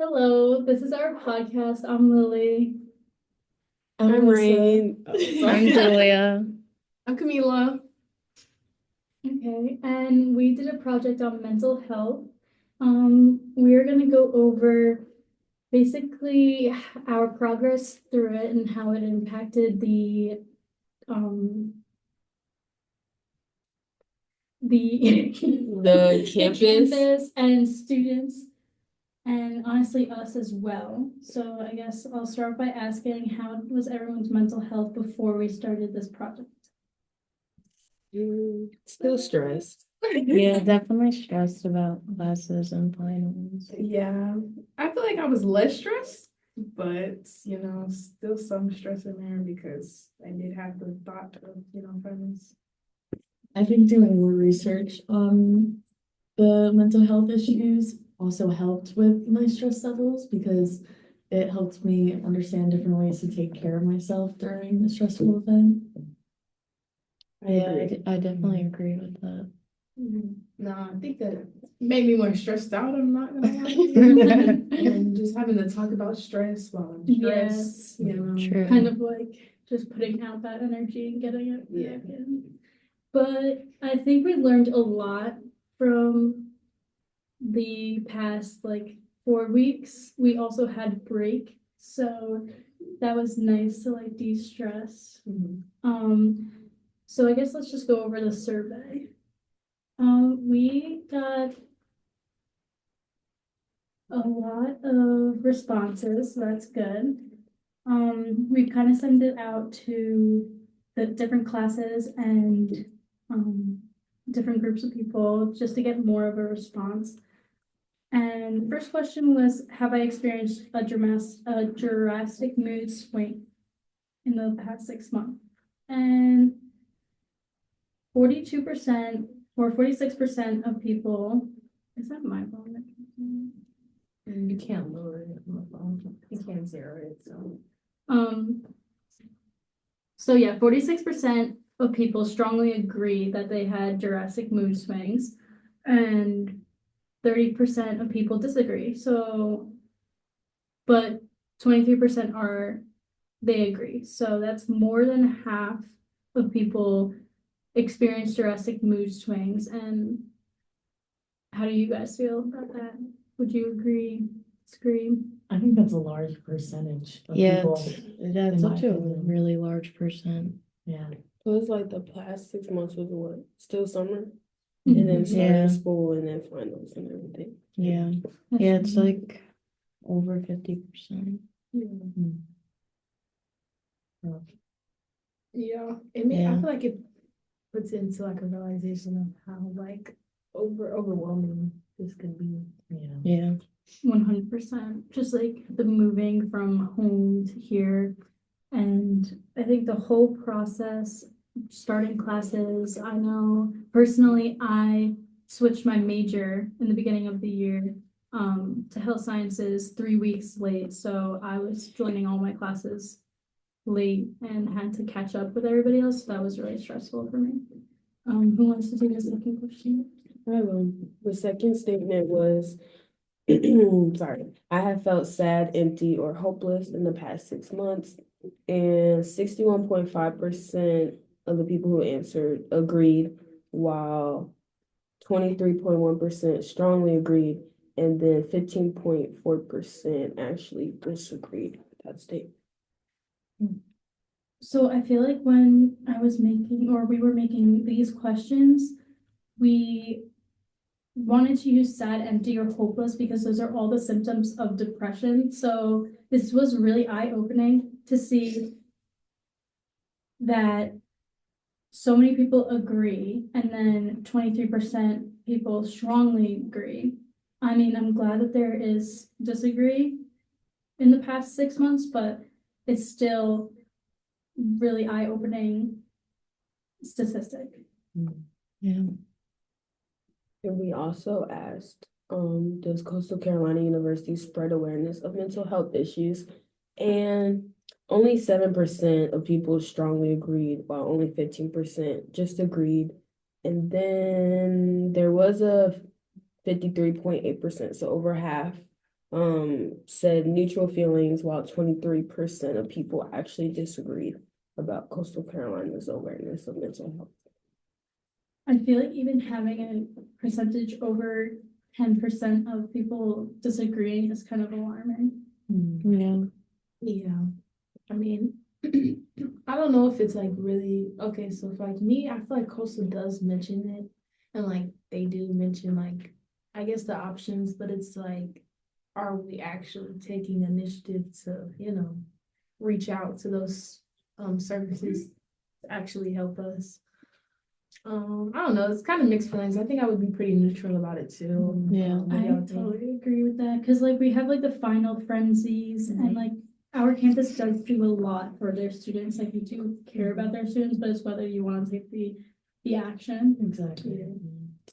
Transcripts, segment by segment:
Hello, this is our podcast. I'm Lily. I'm I'm Melissa. Rain. I'm Julia. I'm Camila. Okay, and we did a project on mental health. We're gonna go over basically our progress through it and how it impacted um the The campus. campus and students and honestly us as well. So I guess I'll start by asking how was everyone's mental health before we started this project? Still stressed. Yeah, definitely stressed about classes and finals. Yeah, I feel like I was less stressed, but still some stress in there because I did have the thought of, finals. I think doing more research on the mental health issues also helped with my stress levels because it helped me understand different ways to take care of myself during the stressful event. I definitely agree with that. No, I think that made me more stressed out. I'm not gonna lie. And just having to talk about stress while I'm stressed, True. Kind of like just putting out that energy and getting it back in. But I think we learned a lot from the past like 4 weeks. We also had break, so that was nice to like de-stress. So I guess let's just go over the survey. We got a lot of responses, so that's good. We kind of sent it out to the different classes and different groups of people just to get more of a response. And the first question was, have I experienced a drastic mood swing in the past 6 months? And 42% or 46% of people, is that my phone? And you can't lower it on the phone. You can't zero it, so. So yeah, 46% of people strongly agree that they had Jurassic mood swings, and 30% of people disagree. So, but 23% they agree. So that's more than half of people experience Jurassic mood swings. And how do you guys feel about that? Would you agree, disagree? I think that's a large percentage of Yeah, people. that's in my such a opinion. really large percent. Yeah. So it's like the past 6 months was what? Still summer? And then starting Yeah. school and then finals and everything. Yeah. Yeah, it's like over 50%. Yeah, I Yeah. feel like it puts into like a realization of how like overwhelming this could be. Yeah. Yeah. 100%. Just like the moving from home to here. And I think the whole process, starting classes, I know personally, I switched my major in the beginning of the year to health sciences 3 weeks late. So I was joining all my classes late and had to catch up with everybody else. So that was really stressful for me. Who wants to take a second question? The second statement was, sorry, I have felt sad, empty, or hopeless in the past 6 months. And 61.5% of the people who answered agreed, while 23.1% strongly agreed, and then 15.4% actually disagreed with that statement. So I feel like when I was making, or we were making these questions, we wanted to use sad, empty, or hopeless because those are all the symptoms of depression. So this was really eye-opening to see that so many people agree, and then 23% people strongly agree. I mean, I'm glad that there is disagree in the past 6 months, but it's still really eye-opening statistic. Yeah. And we also asked, does Coastal Carolina University spread awareness of mental health issues? And only 7% of people strongly agreed, while only 15% just agreed. And then there was a 53.8%, so over half said neutral feelings, while 23% of people actually disagreed about Coastal Carolina's awareness of mental health. I feel like even having a percentage over 10% of people disagreeing is kind of alarming. Yeah. Yeah, I mean, I don't know if it's like really, okay, so for like me, I feel like Coastal does mention it. And like they do mention like, I guess the options, but it's like, are we actually taking initiative to, reach out to those services to actually help us? I don't know, it's kind of mixed feelings. I think I would be pretty neutral about it too. Yeah. What do I y'all think? totally agree with that, because like we have like the final frenzies and like our campus does do a lot for their students, like we do care about their students, but it's whether you want to take the action. Exactly.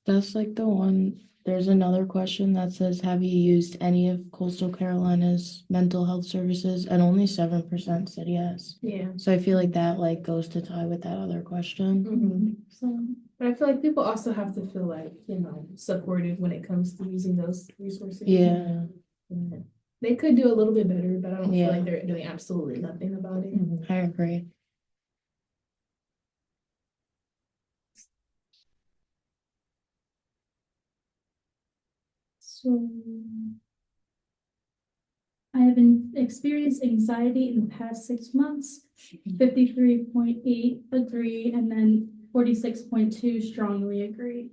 That's like the one. There's another question that says, have you used any of Coastal Carolina's mental health services? And only 7% said yes. Yeah. So I feel like that like goes to tie with that other question. Mhm. So But I feel like people also have to feel like, supported when it comes to using those resources. Yeah, Yeah. They could do a little bit better, but I don't feel Yeah. like they're doing absolutely nothing about it. I agree. So I have been experienced anxiety in the past 6 months. 53.8 agree, and then 46.2 strongly agree.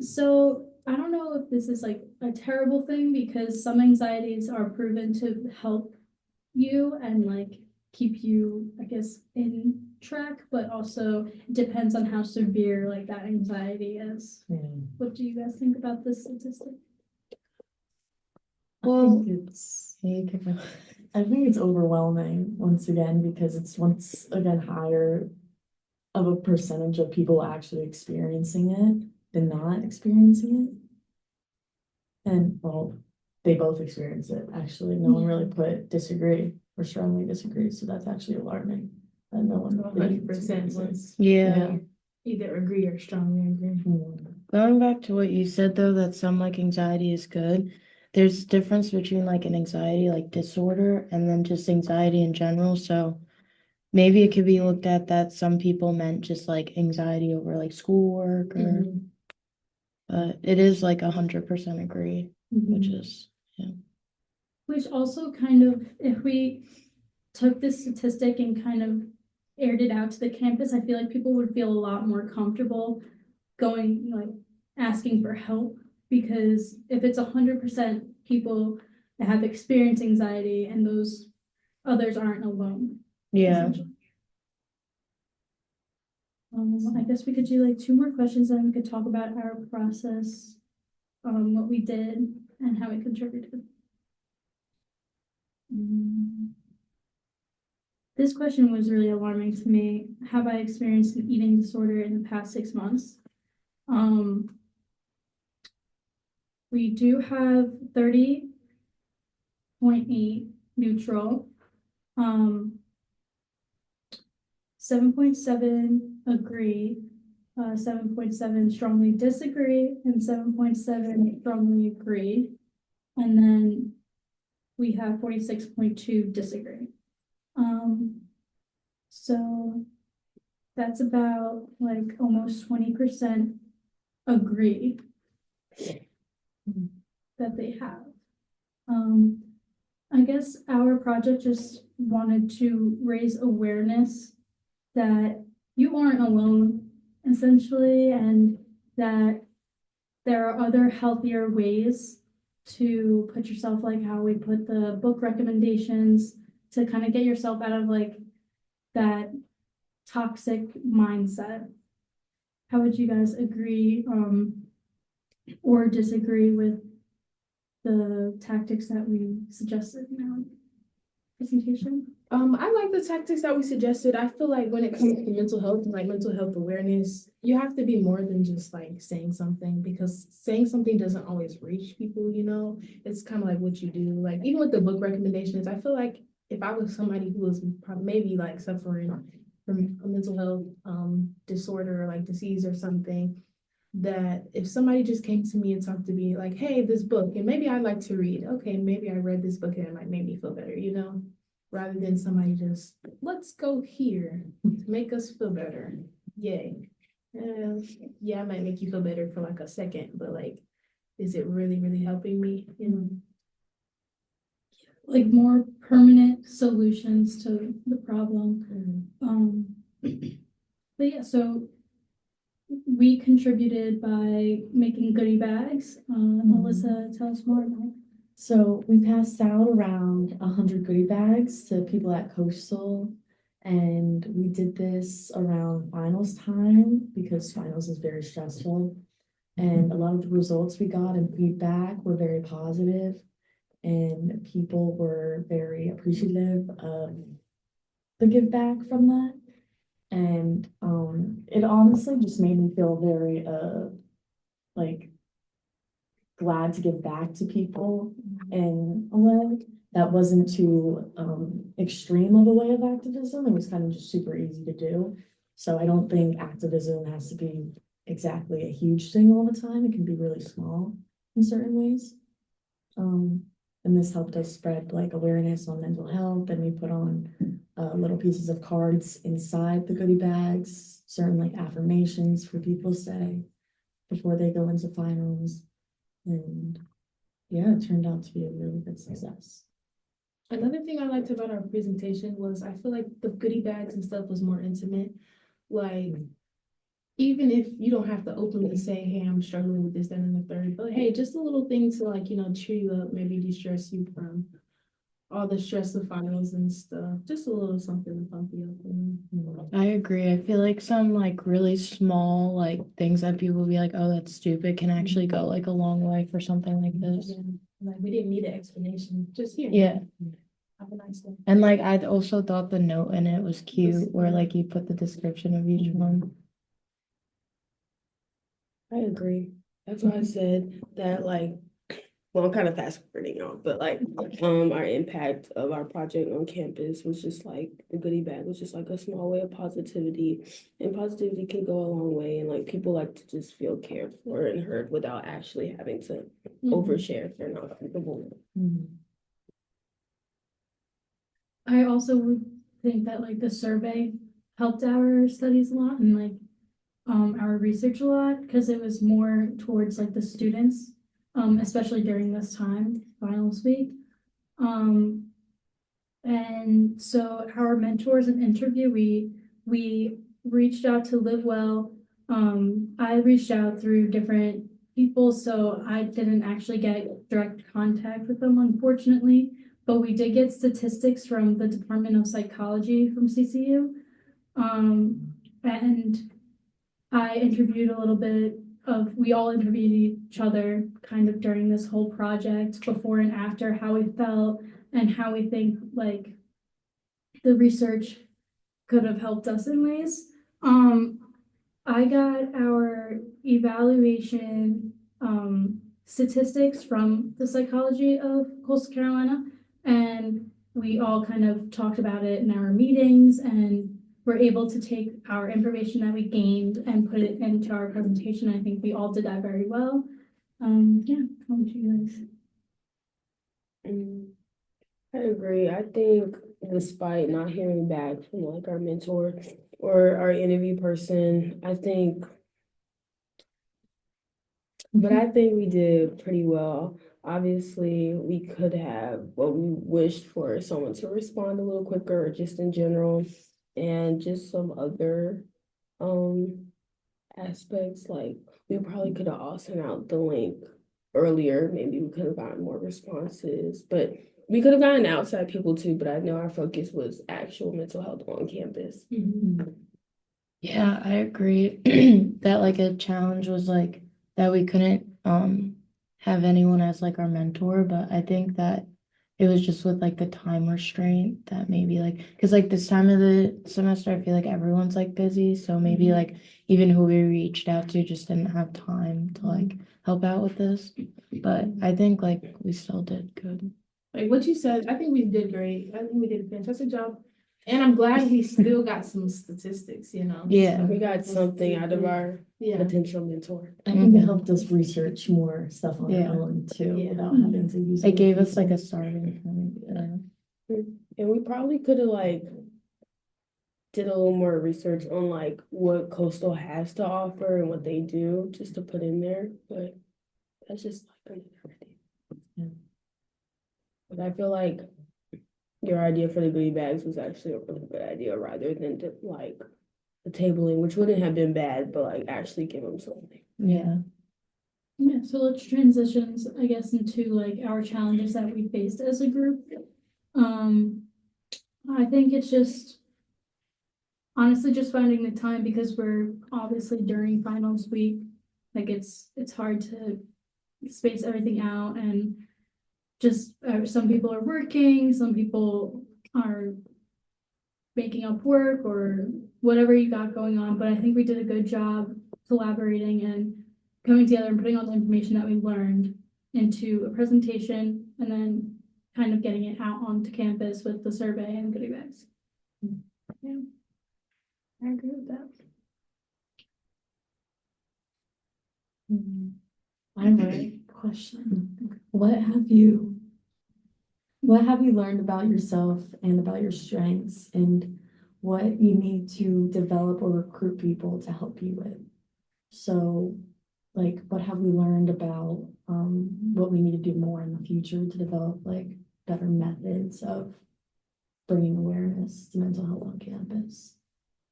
So I don't know if this is like a terrible thing, because some anxieties are proven to help you and like keep you, I guess, in track, but also it depends on how severe like that anxiety is. What do you guys think about this statistic? Well, I think it's overwhelming once again, because it's once again higher of a percentage of people actually experiencing it than not experiencing it. And well, they both experience it, actually. No one really put disagree or strongly disagree, so that's actually alarming. That no one. 100% was yeah. either agree or strongly agree. Going back to what you said though, that some like anxiety is good. There's a difference between like an anxiety like disorder and then just anxiety in general. So maybe it could be looked at that some people meant just like anxiety over like schoolwork or, but it is like 100% agree, which is, Which also kind of, if we took this statistic and kind of aired it out to the campus, I feel like people would feel a lot more comfortable going, like, asking for help. Because if it's 100% people that have experienced anxiety and those others aren't alone. yeah. essentially. I guess we could do like 2 more questions, and we could talk about our process, what we did and how it contributed. This question was really alarming to me. Have I experienced an eating disorder in the past 6 months? We do have 30.8 neutral, 7.7 agree, 7.7 strongly disagree, and 7.7 strongly agree. And then we have 46.2 disagree. So that's about like almost 20% agree that they have. I guess our project just wanted to raise awareness that you aren't alone, essentially, and that there are other healthier ways to put yourself, like how we put the book recommendations, to kind of get yourself out of like that toxic mindset. How would you guys agree or disagree with the tactics that we suggested in our presentation? I like the tactics that we suggested. I feel like when it comes to mental health and like mental health awareness, you have to be more than just like saying something, because saying something doesn't always reach people, It's kind of like what you do. Like even with the book recommendations, I feel like if I was somebody who was probably maybe like suffering from a mental health disorder or like disease or something, that if somebody just came to me and talked to me like, hey, this book, and maybe I like to read. Okay, maybe I read this book and it might make me feel better, you know? Rather than somebody just, let's go here to make us feel better. Yay. Yeah, it might make you feel better for like a second, but like, is it really, really helping me? You know? Like more permanent solutions to the problem. But yeah, so we contributed by making goodie bags. Melissa, tell us more about it. So we passed out around 100 goodie bags to people at Coastal. And we did this around finals time because finals is very stressful. And a lot of the results we got and feedback were very positive, and people were very appreciative of the give back from that. And it honestly just made me feel very like glad to give back to people in a way that wasn't too extreme of a way of activism. It was kind of just super easy to do. So I don't think activism has to be exactly a huge thing all the time. It can be really small in certain ways. And this helped us spread like awareness on mental health, and we put on little pieces of cards inside the goodie bags, certain like affirmations for people to say before they go into finals. And yeah, it turned out to be a really good success. Another thing I liked about our presentation was I feel like the goodie bags and stuff was more intimate. Like, even if you don't have to openly say, hey, I'm struggling with this, that, and the third, but hey, just a little thing to like, you know, cheer you up, maybe de-stress you from all the stress of finals and stuff. Just a little something to pump you up. You know? I agree. I feel like some like really small like things that people be like, oh, that's stupid, can actually go like a long way for something like this. Yeah. Like, we didn't need an explanation, just here. Yeah. Have a nice day. And like I also thought the note in it was cute, where like you put the description of each one. I agree. That's why I said that, like, well, I'm kind of fast forwarding y'all, but like, our impact of our project on campus was just like the goodie bag was just like a small way of positivity, and positivity can go a long way. And like, people like to just feel cared for and heard without actually having to overshare if they're not comfortable. I also would think that like the survey helped our studies a lot and like our research a lot, because it was more towards like the students, especially during this time, finals week. And so our mentors and interview, we reached out to Live Well. I reached out through different people, so I didn't actually get direct contact with them, unfortunately. But we did get statistics from the Department of Psychology from CCU. And I interviewed a little bit we all interviewed each other kind of during this whole project, before and after, how we felt and how we think like the research could have helped us in ways. I got our evaluation statistics from the Psychology of Coastal Carolina, and we all kind of talked about it in our meetings, and we're able to take our information that we gained and put it into our presentation. I think we all did that very well. Yeah, how would you guys? I agree. I think despite not hearing back from like our mentor or our interview person, I think we did pretty well. Obviously, we could have what we wished for someone to respond a little quicker, or just in general, and just some other aspects. Like, we probably could have all sent out the link earlier. Maybe we could have gotten more responses, but we could have gotten outside people too. But I know our focus was actual mental health on campus. Yeah, I agree that like a challenge was like that we couldn't have anyone as like our mentor, but I think that it was just with like the time restraint that maybe like, because like this time of the semester I feel like everyone's like busy, so maybe like even who we reached out to just didn't have time to like help out with this, but I think like we still did good. Like what you said, I think we did great. I think we did a fantastic job And I'm glad we still got some statistics, you know? Yeah. We got something out of our Yeah. potential mentor. I think it Mhm. helped us research more stuff on Yeah. our own too, Yeah. without having to use. It other gave us people. like a starting point. Yeah. And we probably could have like did a little more research on like what Coastal has to offer and what they do, just to put in there, but that's just like another idea. Yeah. But I feel like your idea for the goodie bags was actually a really good idea, rather than to, like the tabling, which wouldn't have been bad, but like actually give them something. Yeah. Yeah, so let's transition, I guess, into like our challenges that we faced as a group. I think it's just honestly just finding the time because we're obviously during finals week. Like it's hard to space everything out and just some people are working, some people are making up work or whatever you got going on. But I think we did a good job collaborating and coming together and putting all the information that we learned into a presentation and then kind of getting it out onto campus with the survey and goodie bags. Yeah. I agree with that. I have a question. What have you learned about yourself and about your strengths and what you need to develop or recruit people to help you with? So, like, what have we learned about what we need to do more in the future to develop like better methods of bringing awareness to mental health on campus?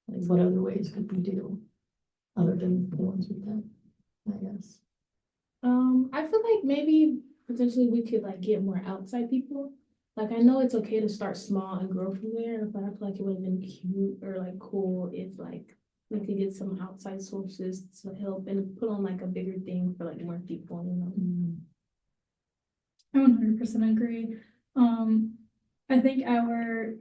Like, what other ways could we do other than the ones we did, I guess? I feel like maybe potentially we could like get more outside people. Like I know it's okay to start small and grow from there, but I feel like it would have been cute or like cool if like we could get some outside sources to help and put on like a bigger thing for like more people, you know? I 100% agree. I think our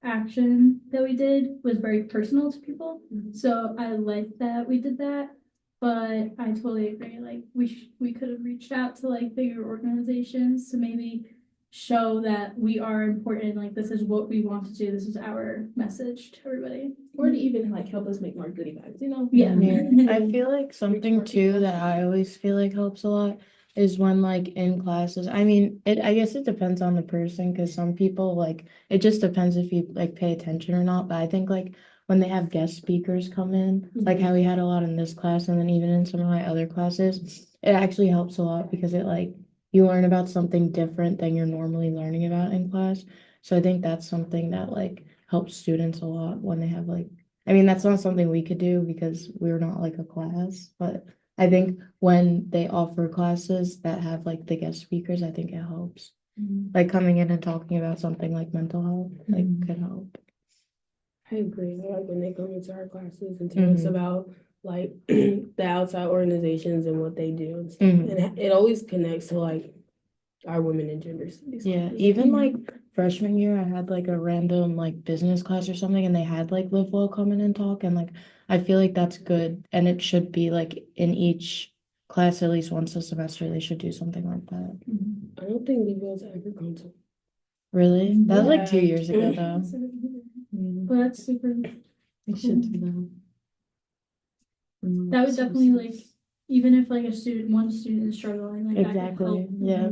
action that we did was very personal to people. So I like that we did that. But I totally agree. Like we could have reached out to like bigger organizations to maybe show that we are important. Like this is what we want to do. This is our message to everybody. Or to even like help us make more goodie bags, you know? Yeah. Yeah, I feel like more something too people. that I always feel like helps a lot is when like in classes, I mean, I guess it depends on the person because some people like, it just depends if you like pay attention or not, but I think like when they have guest speakers come in, like how we had a lot in this class and then even in some of my other classes, it actually helps a lot because it like, you learn about something different than you're normally learning about in class. So I think that's something that like helps students a lot when they have like, I mean, that's not something we could do because we're not like a class, but I think when they offer classes that have like the guest speakers, I think it helps. Like coming in and talking about something like mental health, like could help. I agree. I like when they come into our classes and tell us about like the outside organizations and what they do and stuff. And it always connects to like our women and gender studies. Yeah, classes. even like freshman year, I had like a random like business class or something, and they had like Live Well come in and talk, and like I feel like that's good, and it should be like in each class at least once a semester they should do something like that. I don't think we go to agriculture. Really? That was like 2 Yeah. years ago though. But that's super. We should do that. That would definitely like, even if like one student is struggling, like that could Exactly. help. Yeah.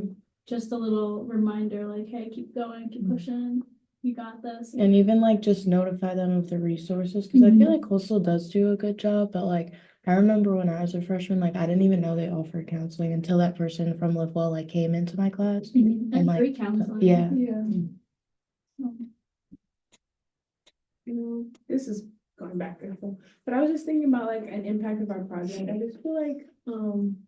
Just a little reminder, like, hey, keep going, keep pushing. You got this. And even like just notify them of the resources because I feel like Coastal does do a good job, but like I remember when I was a freshman, like I didn't even know they offered counseling until that person from Live Well like came into my class. And like, free counseling. yeah. You know, this is going back and forth, but I was just thinking about like an impact of our project. I just feel like,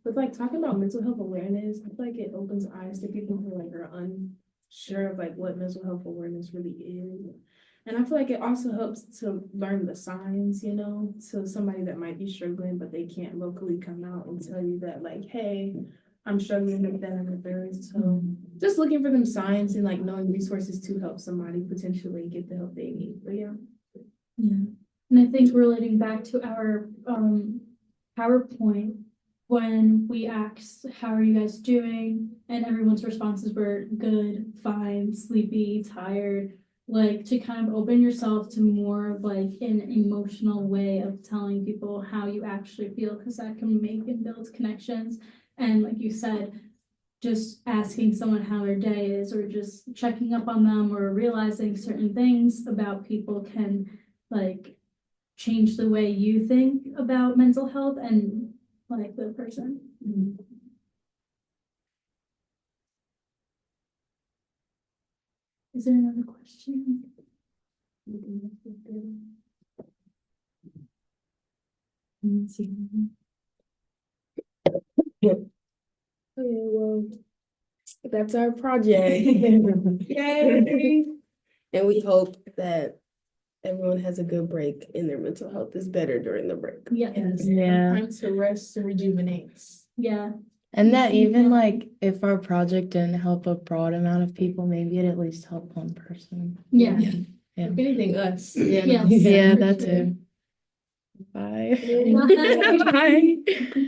with like talking about mental health awareness, I feel like it opens eyes to people who like are unsure of like what mental health awareness really is. And I feel like it also helps to learn the signs, you know, to somebody that might be struggling, but they can't locally come out and tell you that like, hey, I'm struggling with that and the third. So just looking for them signs and like knowing resources to help somebody potentially get the help they need. But yeah. Yeah. And I think relating back to our PowerPoint, when we asked, how are you guys doing? And everyone's responses were good, fine, sleepy, tired, like to kind of open yourself to more of like an emotional way of telling people how you actually feel, because that can make and build connections. And like you said, just asking someone how their day is, or just checking up on them, or realizing certain things about people can like change the way you think about mental health and like the person. Is there another question? Okay, well, that's our project. Yay! And we hope that everyone has a good break and their mental health is better during the break. Yes. Yeah. Time to rest and rejuvenate. Yeah, And that even Yeah. like if our project didn't help a broad amount of people, maybe it at least helped one person. yeah. Yeah. If anything, us. Yes. Yeah, for that sure. too. Bye. Bye. Bye.